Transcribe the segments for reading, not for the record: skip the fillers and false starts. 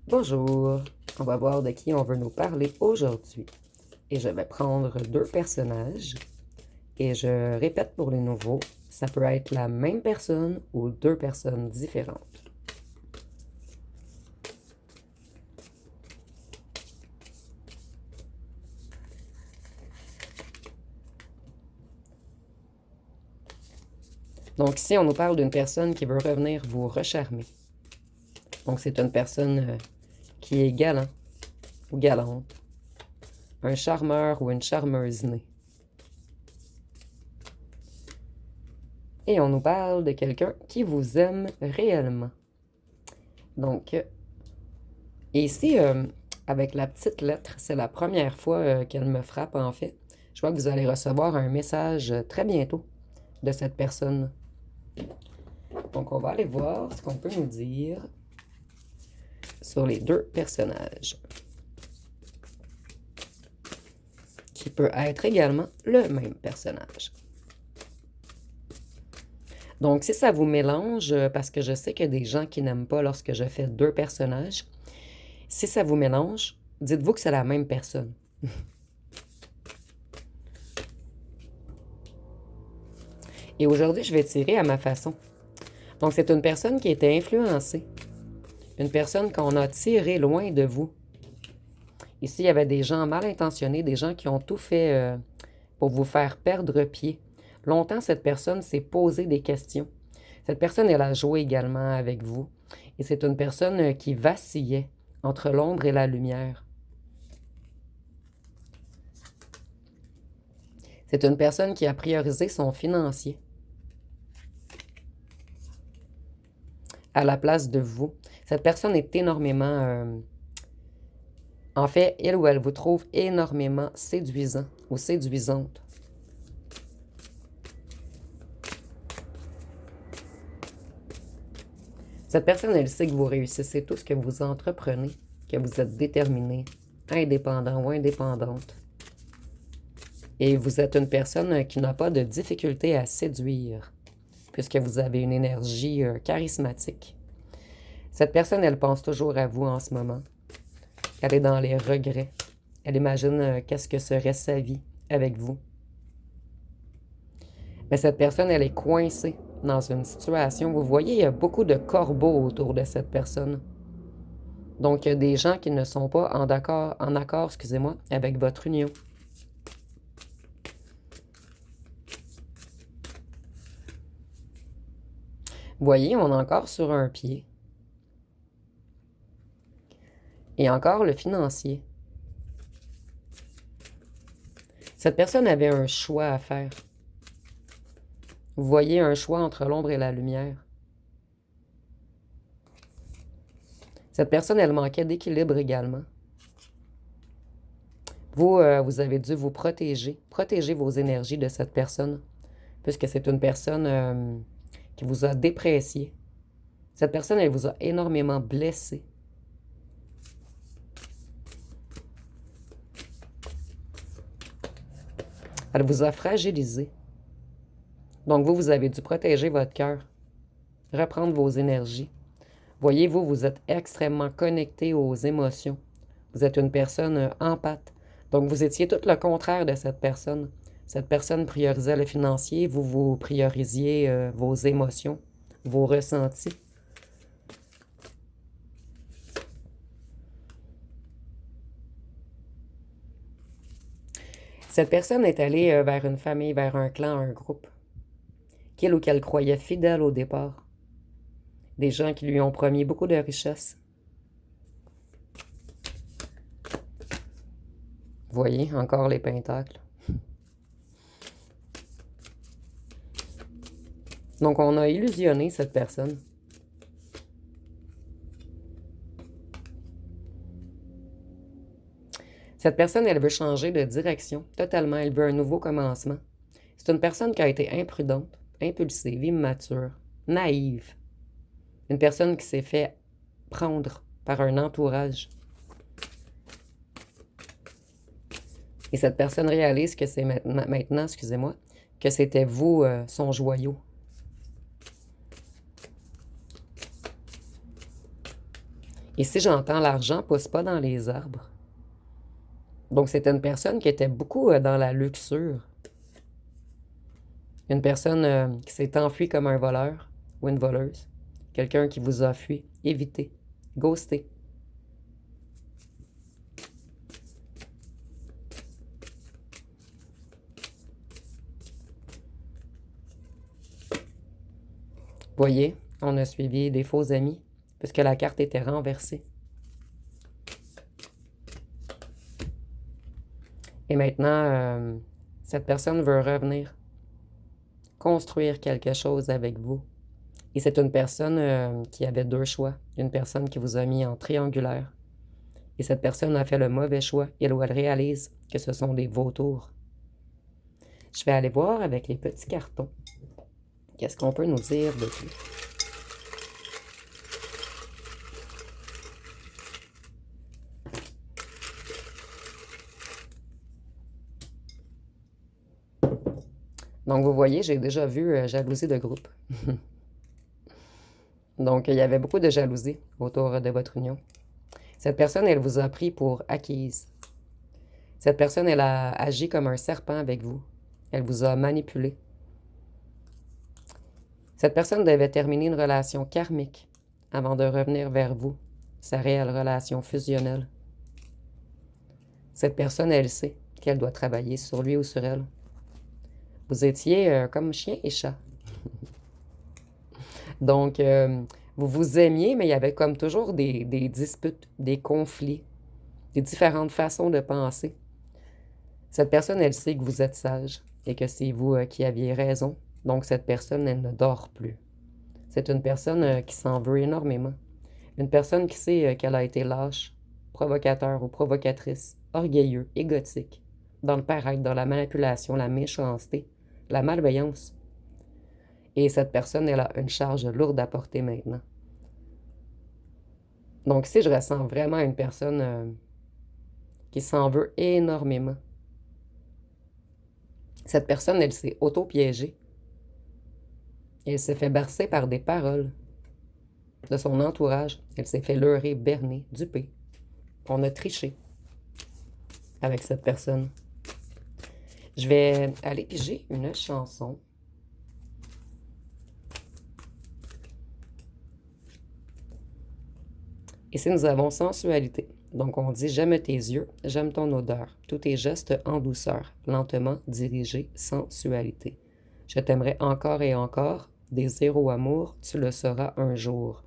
Bonjour, on va voir de qui on veut nous parler aujourd'hui. Et je vais prendre deux personnages. Et je répète pour les nouveaux, ça peut être la même personne ou deux personnes différentes. Donc ici, on nous parle d'une personne qui veut revenir vous recharmer. Donc c'est une personne qui est galant ou galante, un charmeur ou une charmeuse née. Et on nous parle de quelqu'un qui vous aime réellement. Donc, ici, avec la petite lettre, c'est la première fois qu'elle me frappe en fait. Je vois que vous allez recevoir un message très bientôt de cette personne. Donc, on va aller voir ce qu'on peut nous dire sur les deux personnages. Qui peut être également le même personnage. Donc, si ça vous mélange, parce que je sais qu'il y a des gens qui n'aiment pas lorsque je fais deux personnages, si ça vous mélange, dites-vous que c'est la même personne. Et aujourd'hui, je vais tirer à ma façon. Donc, c'est une personne qui était influencée. Une personne qu'on a tirée loin de vous. Ici, il y avait des gens mal intentionnés, des gens qui ont tout fait pour vous faire perdre pied. Longtemps, cette personne s'est posé des questions. Cette personne, elle a joué également avec vous. Et c'est une personne qui vacillait entre l'ombre et la lumière. C'est une personne qui a priorisé son financier à la place de vous. Cette personne est énormément... en fait, il ou elle vous trouve énormément séduisant ou séduisante. Cette personne, elle sait que vous réussissez tout ce que vous entreprenez, que vous êtes déterminé, indépendant ou indépendante. Et vous êtes une personne qui n'a pas de difficulté à séduire, puisque vous avez une énergie charismatique. Cette personne, elle pense toujours à vous en ce moment. Elle est dans les regrets. Elle imagine qu'est-ce que serait sa vie avec vous. Mais cette personne, elle est coincée dans une situation. Vous voyez, il y a beaucoup de corbeaux autour de cette personne. Donc, il y a des gens qui ne sont pas en accord, excusez-moi, avec votre union. Vous voyez, on est encore sur un pied. Et encore le financier. Cette personne avait un choix à faire. Vous voyez un choix entre l'ombre et la lumière. Cette personne, elle manquait d'équilibre également. Vous, vous avez dû vous protéger vos énergies de cette personne, puisque c'est une personne qui vous a déprécié. Cette personne, elle vous a énormément blessé. Elle vous a fragilisé. Donc vous, vous avez dû protéger votre cœur, reprendre vos énergies. Voyez-vous, vous êtes extrêmement connecté aux émotions. Vous êtes une personne empathe. Donc vous étiez tout le contraire de cette personne. Cette personne priorisait le financier, vous, vous priorisiez vos émotions, vos ressentis. Cette personne est allée vers une famille, vers un clan, un groupe, qu'il ou qu'elle croyait fidèle au départ. Des gens qui lui ont promis beaucoup de richesses. Voyez, encore les pentacles. Donc, on a illusionné cette personne. Cette personne, elle veut changer de direction totalement. Elle veut un nouveau commencement. C'est une personne qui a été imprudente, impulsive, immature, naïve. Une personne qui s'est fait prendre par un entourage. Et cette personne réalise que c'est maintenant, excusez-moi, que c'était vous, son joyau. Ici, j'entends l'argent pousse pas dans les arbres. Donc, c'était une personne qui était beaucoup dans la luxure. Une personne qui s'est enfuie comme un voleur ou une voleuse. Quelqu'un qui vous a fui. Évitez. Ghosté. Voyez, on a suivi des faux amis puisque la carte était renversée. Et maintenant, cette personne veut revenir, construire quelque chose avec vous. Et c'est une personne qui avait deux choix. Une personne qui vous a mis en triangulaire. Et cette personne a fait le mauvais choix. Elle ou elle réalise que ce sont des vautours. Je vais aller voir avec les petits cartons. Qu'est-ce qu'on peut nous dire de plus? Donc, vous voyez, j'ai déjà vu jalousie de groupe. Donc, il y avait beaucoup de jalousie autour de votre union. Cette personne, elle vous a pris pour acquise. Cette personne, elle a agi comme un serpent avec vous. Elle vous a manipulé. Cette personne devait terminer une relation karmique avant de revenir vers vous, sa réelle relation fusionnelle. Cette personne, elle sait qu'elle doit travailler sur lui ou sur elle. Vous étiez comme chien et chat. Donc, vous vous aimiez, mais il y avait comme toujours des disputes, des conflits, des différentes façons de penser. Cette personne, elle sait que vous êtes sage et que c'est vous qui aviez raison. Donc, cette personne, elle ne dort plus. C'est une personne qui s'en veut énormément. Une personne qui sait qu'elle a été lâche, provocateur ou provocatrice, orgueilleux, égotique, dans le paraître, dans la manipulation, la méchanceté, la malveillance. Et cette personne, elle a une charge lourde à porter maintenant. Donc, si je ressens vraiment une personne qui s'en veut énormément, cette personne, elle s'est auto-piégée. Elle s'est fait bercer par des paroles de son entourage. Elle s'est fait leurrer, berner, duper. On a triché avec cette personne. Je vais aller piger une chanson. Ici, nous avons sensualité. Donc, on dit « J'aime tes yeux, j'aime ton odeur, tous tes gestes en douceur, lentement dirigés, sensualité. Je t'aimerai encore et encore, désir ou amour, tu le sauras un jour. »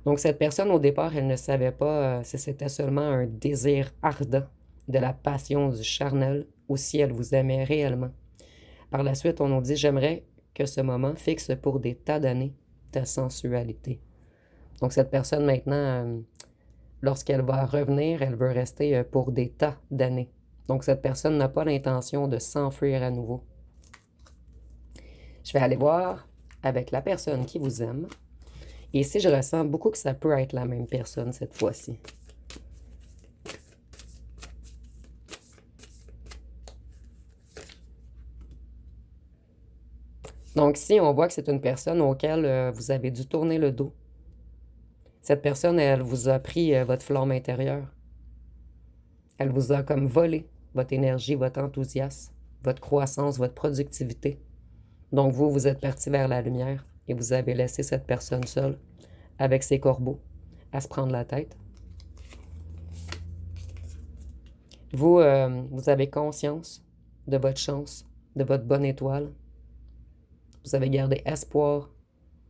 Donc, cette personne, au départ, elle ne savait pas si c'était seulement un désir ardent, de la passion, du charnel, ou si elle vous aimait réellement. Par la suite, on nous dit « J'aimerais que ce moment fixe pour des tas d'années ta sensualité. » Donc, cette personne, maintenant, lorsqu'elle va revenir, elle veut rester pour des tas d'années. Donc, cette personne n'a pas l'intention de s'enfuir à nouveau. Je vais aller voir avec la personne qui vous aime. Et ici, je ressens beaucoup que ça peut être la même personne cette fois-ci. Donc, ici, on voit que c'est une personne auquel vous avez dû tourner le dos. Cette personne, elle vous a pris votre flamme intérieure. Elle vous a comme volé votre énergie, votre enthousiasme, votre croissance, votre productivité. Donc vous, vous êtes parti vers la lumière et vous avez laissé cette personne seule avec ses corbeaux à se prendre la tête. Vous, vous avez conscience de votre chance, de votre bonne étoile. Vous avez gardé espoir,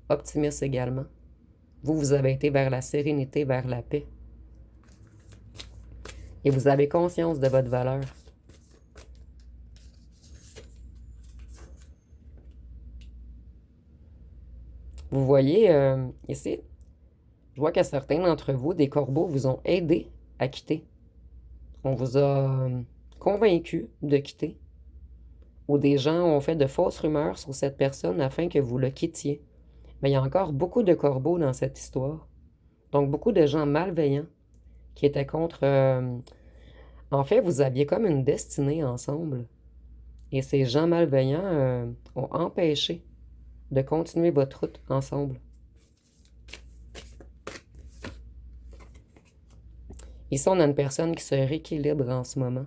optimisme également. Vous, vous avez été vers la sérénité, vers la paix. Et vous avez conscience de votre valeur. Vous voyez, ici, je vois qu'à certains d'entre vous, des corbeaux vous ont aidé à quitter. On vous a convaincu de quitter. Ou des gens ont fait de fausses rumeurs sur cette personne afin que vous le quittiez. Mais il y a encore beaucoup de corbeaux dans cette histoire. Donc, beaucoup de gens malveillants qui étaient contre... En fait, vous aviez comme une destinée ensemble. Et ces gens malveillants ont empêché de continuer votre route ensemble. Ici, on a une personne qui se rééquilibre en ce moment.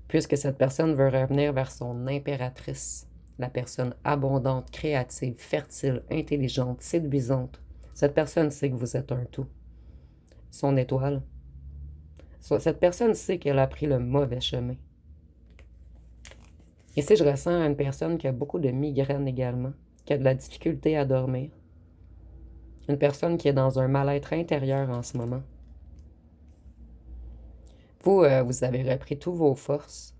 Puisque cette personne veut revenir vers son impératrice, la personne abondante, créative, fertile, intelligente, séduisante. Cette personne sait que vous êtes un tout. Son étoile. Cette personne sait qu'elle a pris le mauvais chemin. Ici, je ressens une personne qui a beaucoup de migraines également, qui a de la difficulté à dormir. Une personne qui est dans un mal-être intérieur en ce moment. Vous, vous avez repris toutes vos forces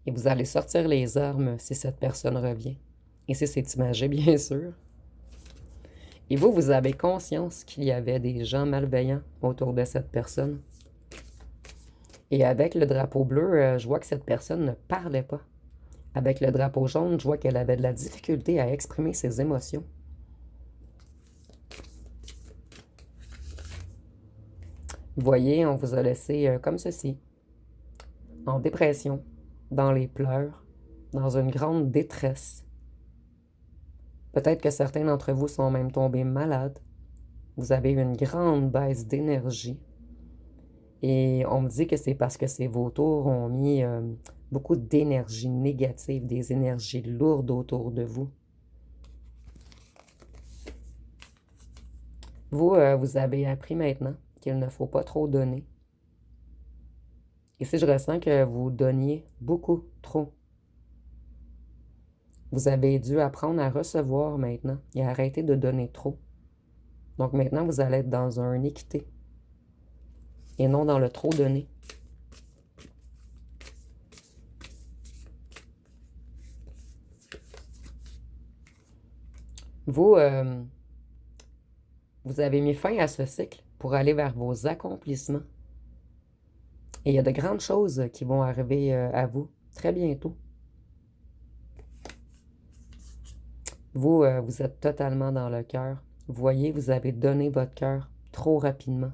et vous allez sortir les armes si cette personne revient. Et si c'est imagé, bien sûr. Et vous, vous avez conscience qu'il y avait des gens malveillants autour de cette personne. Et avec le drapeau bleu, je vois que cette personne ne parlait pas. Avec le drapeau jaune, je vois qu'elle avait de la difficulté à exprimer ses émotions. Vous voyez, on vous a laissé comme ceci, en dépression, dans les pleurs, dans une grande détresse. Peut-être que certains d'entre vous sont même tombés malades. Vous avez eu une grande baisse d'énergie. Et on me dit que c'est parce que ces vautours ont mis beaucoup d'énergie négative, des énergies lourdes autour de vous. Vous, vous avez appris maintenant qu'il ne faut pas trop donner. Ici, je ressens que vous donniez beaucoup trop. Vous avez dû apprendre à recevoir maintenant et à arrêter de donner trop. Donc maintenant, vous allez être dans une équité et non dans le trop donné. Vous, vous avez mis fin à ce cycle pour aller vers vos accomplissements. Et il y a de grandes choses qui vont arriver à vous très bientôt. Vous, vous êtes totalement dans le cœur. Vous voyez, vous avez donné votre cœur trop rapidement.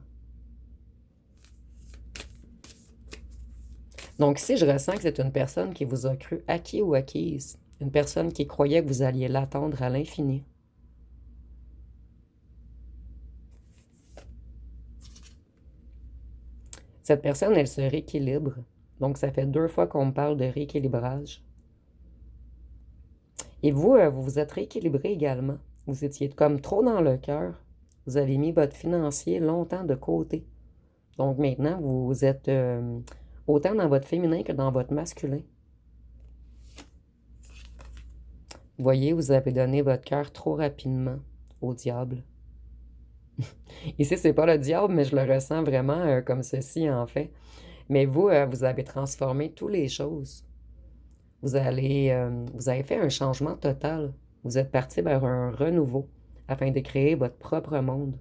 Donc ici, je ressens que c'est une personne qui vous a cru acquis ou acquise. Une personne qui croyait que vous alliez l'attendre à l'infini. Cette personne, elle se rééquilibre. Donc, ça fait 2 fois qu'on me parle de rééquilibrage. Et vous, vous vous êtes rééquilibré également. Vous étiez comme trop dans le cœur. Vous avez mis votre financier longtemps de côté. Donc, maintenant, vous êtes autant dans votre féminin que dans votre masculin. Vous voyez, vous avez donné votre cœur trop rapidement au diable. Ici, c'est pas le diable, mais je le ressens vraiment comme ceci, en fait. Mais vous, vous avez transformé toutes les choses. Vous avez fait un changement total. Vous êtes parti vers un renouveau afin de créer votre propre monde.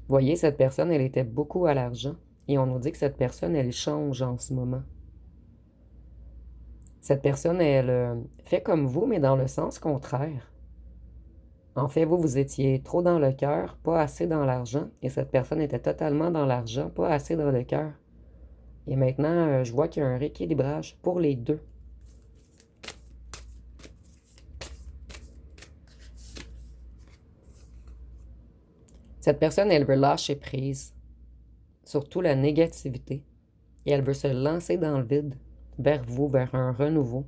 Vous voyez, cette personne, elle était beaucoup à l'argent. Et on nous dit que cette personne, elle change en ce moment. Cette personne, elle fait comme vous, mais dans le sens contraire. En fait, vous, vous étiez trop dans le cœur, pas assez dans l'argent. Et cette personne était totalement dans l'argent, pas assez dans le cœur. Et maintenant, je vois qu'il y a un rééquilibrage pour les deux. Cette personne, elle veut lâcher prise sur toute la négativité. Et elle veut se lancer dans le vide, vers vous, vers un renouveau.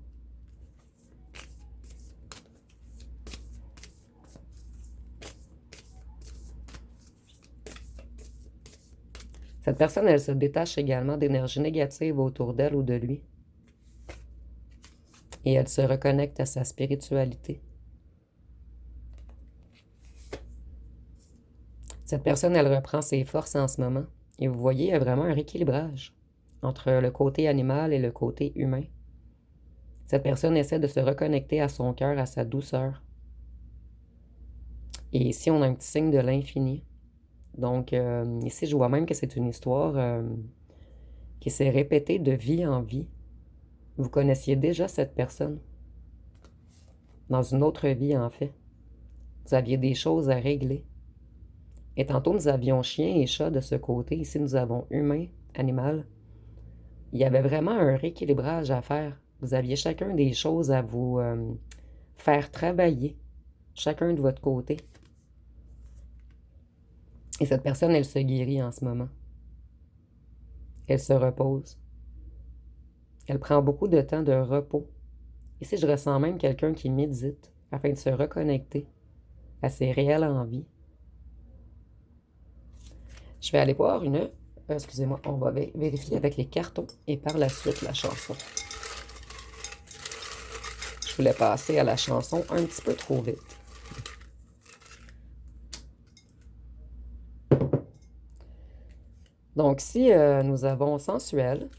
Cette personne, elle se détache également d'énergie négative autour d'elle ou de lui. Et elle se reconnecte à sa spiritualité. Cette personne, elle reprend ses forces en ce moment. Et vous voyez, il y a vraiment un rééquilibrage entre le côté animal et le côté humain. Cette personne essaie de se reconnecter à son cœur, à sa douceur. Et ici, on a un petit signe de l'infini. Donc, ici, je vois même que c'est une histoire qui s'est répétée de vie en vie. Vous connaissiez déjà cette personne. Dans une autre vie, en fait. Vous aviez des choses à régler. Et tantôt, nous avions chien et chat de ce côté. Ici, nous avons humain, animal. il y avait vraiment un rééquilibrage à faire. Vous aviez chacun des choses à vous faire travailler, chacun de votre côté. Et cette personne, elle se guérit en ce moment. Elle se repose. Elle prend beaucoup de temps de repos. Ici, je ressens même quelqu'un qui médite afin de se reconnecter à ses réelles envies. Je vais aller voir une... excusez-moi, on va vérifier avec les cartons et par la suite la chanson. Je voulais passer à la chanson un petit peu trop vite. Donc, si nous avons sensuel,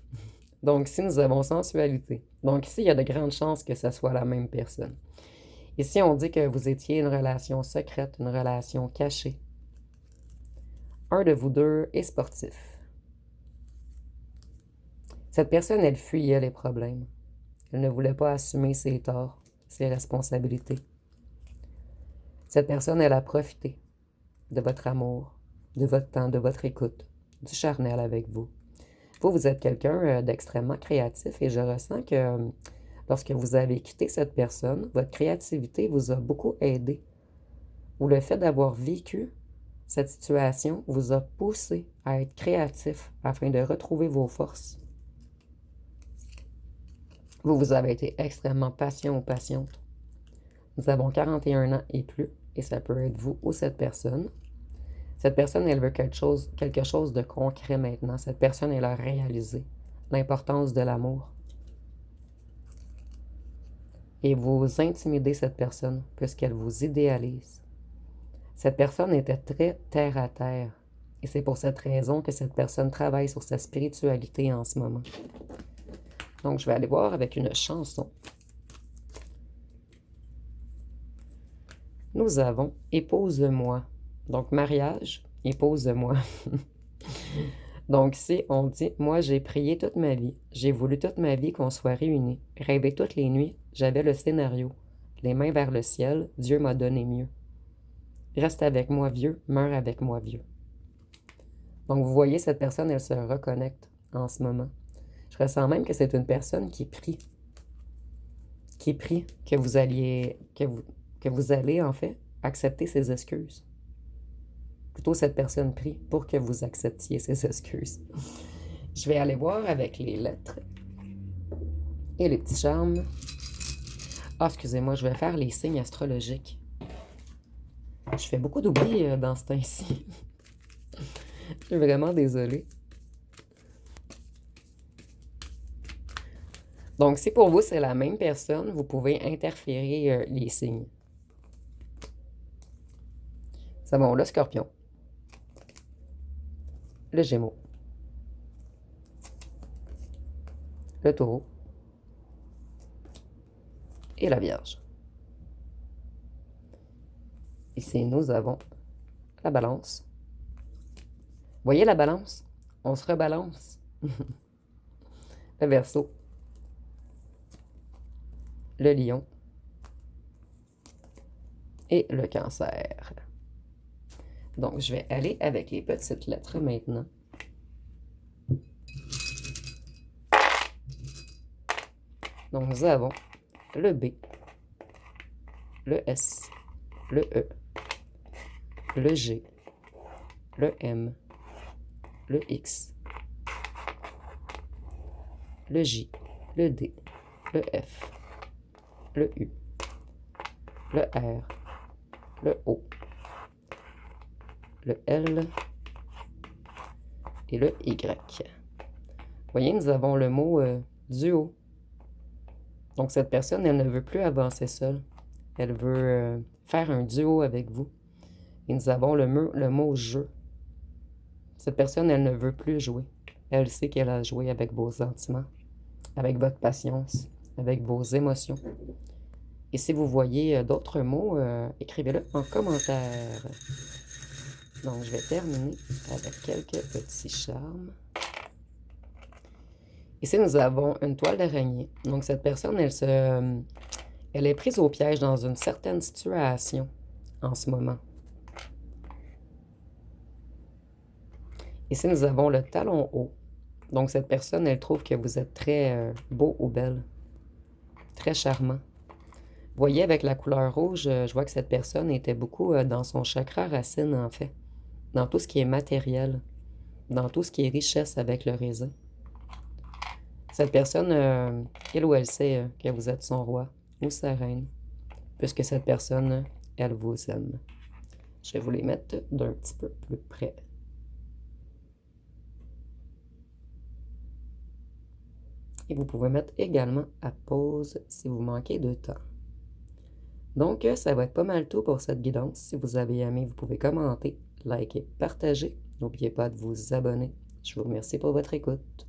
donc si nous avons sensualité, donc ici, il y a de grandes chances que ce soit la même personne. Ici, on dit que vous étiez une relation secrète, une relation cachée. Un de vous deux est sportif. Cette personne, elle fuyait les problèmes. Elle ne voulait pas assumer ses torts, ses responsabilités. Cette personne, elle a profité de votre amour, de votre temps, de votre écoute, du charnel avec vous. Vous êtes quelqu'un d'extrêmement créatif et je ressens que lorsque vous avez quitté cette personne, votre créativité vous a beaucoup aidé. Ou le fait d'avoir vécu cette situation vous a poussé à être créatif afin de retrouver vos forces. Vous avez été extrêmement patient ou patiente. Nous avons 41 ans et plus, et ça peut être vous ou cette personne. Cette personne, elle veut quelque chose de concret maintenant. Cette personne, elle a réalisé l'importance de l'amour. Et vous intimidez cette personne puisqu'elle vous idéalise. Cette personne était très terre à terre. Et c'est pour cette raison que cette personne travaille sur sa spiritualité en ce moment. Donc, je vais aller voir avec une chanson. Nous avons « Épouse-moi ». Donc, mariage, épouse-moi. Donc, ici, on dit « Moi, j'ai prié toute ma vie. J'ai voulu toute ma vie qu'on soit réunis. Rêvé toutes les nuits. J'avais le scénario. Les mains vers le ciel. Dieu m'a donné mieux. Reste avec moi, vieux. Meurs avec moi, vieux. » Donc, vous voyez, cette personne, elle se reconnecte en ce moment. Je ressens même que c'est une personne qui prie. Qui prie que vous allez, en fait, accepter ses excuses. Plutôt, cette personne prie pour que vous acceptiez ses excuses. Je vais aller voir avec les lettres et les petits charmes. Ah, excusez-moi, je vais faire les signes astrologiques. Je fais beaucoup d'oubli dans ce temps-ci. Je suis vraiment désolée. Donc, si pour vous, c'est la même personne, vous pouvez interférer les signes. C'est bon, le Scorpion. Le Gémeaux. Le Taureau. Et la Vierge. Ici, nous avons la Balance. Voyez la Balance? On se rebalance. Le Verseau. Le Lion. Et le Cancer. Donc, je vais aller avec les petites lettres maintenant. Donc, nous avons le B, le S, le E, le G, le M, le X, le J, le D, le F, le U, le R, le O, le L et le Y. Vous voyez, nous avons le mot duo. Donc, cette personne, elle ne veut plus avancer seule. Elle veut faire un duo avec vous. Et nous avons le mot jeu. Cette personne, elle ne veut plus jouer. Elle sait qu'elle a joué avec vos sentiments, avec votre patience, avec vos émotions. Et si vous voyez d'autres mots, écrivez-le en commentaire. Donc, je vais terminer avec quelques petits charmes. Ici, nous avons une toile d'araignée. Donc, cette personne, elle est prise au piège dans une certaine situation en ce moment. Ici, nous avons le talon haut. Donc, cette personne, elle trouve que vous êtes très beau ou belle, très charmant. Vous voyez, avec la couleur rouge, je vois que cette personne était beaucoup dans son chakra racine, en fait, dans tout ce qui est matériel, dans tout ce qui est richesse avec le raisin. Cette personne, il ou elle sait que vous êtes son roi ou sa reine, puisque cette personne, elle vous aime. Je vais vous les mettre d'un petit peu plus près. Et vous pouvez mettre également à pause si vous manquez de temps. Donc, ça va être pas mal tout pour cette guidance. Si vous avez aimé, vous pouvez commenter, liker, partager. N'oubliez pas de vous abonner. Je vous remercie pour votre écoute.